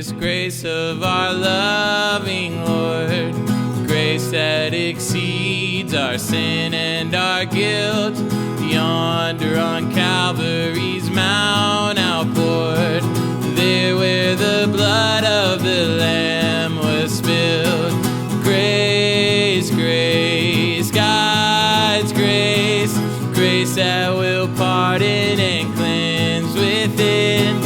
precious grace of our loving Lord, grace that exceeds our sin and our guilt, yonder on Calvary's mount outpoured, there where the blood of the Lamb was spilled. Grace, grace, God's grace, grace that will pardon and cleanse within.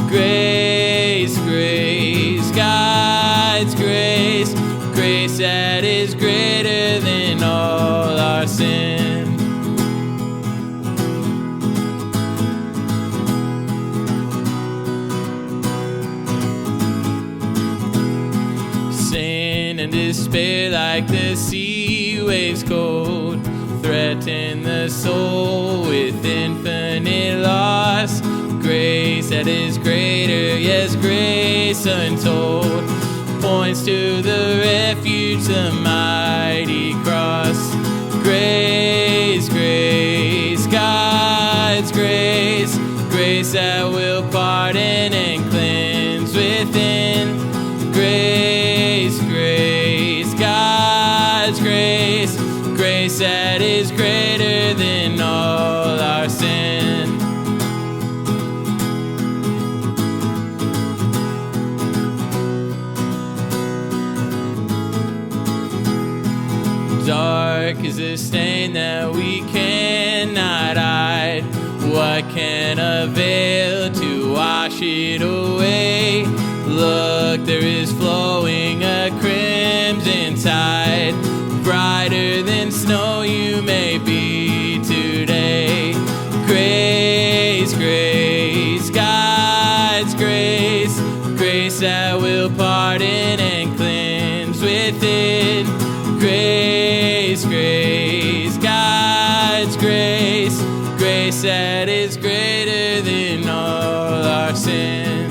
Grace, grace, God's grace, grace that is greater than all our sin. Sin and despair like the sea waves cold threaten the soul with infinite loss. Grace that is greater, yes, grace untold, points to the refuge, the mighty cross. Grace, grace, God's grace, grace that will pardon and cleanse within. Grace, grace, God's grace, grace that is greater than all our sin. Dark is the stain that we cannot hide. What can avail to wash it away? Look, there is flowing a crimson tide, brighter than snow you may be today. Grace, grace, God's grace, grace that will pardon and cleanse within. Grace, grace, God's grace, grace that is greater than all our sin.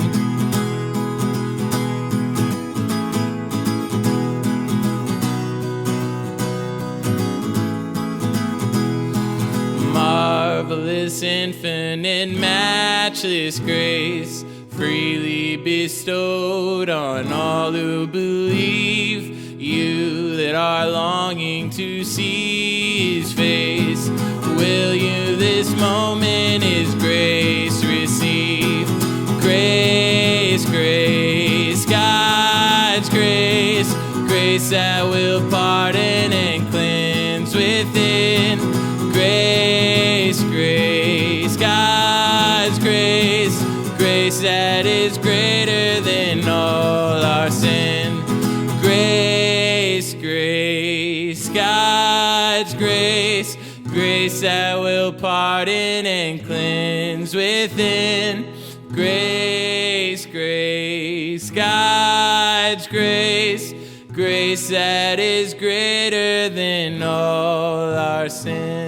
Marvelous, infinite, matchless grace, freely bestowed on all who believe. You that are longing to see His face, will you this moment His grace receive? Grace, grace, God's grace, grace that will pardon and cleanse within. Grace, grace, God's grace, grace that is greater than all our sin. Grace, grace, God's grace, grace that will pardon and cleanse within. Grace, grace, God's grace, grace that is greater than all our sin.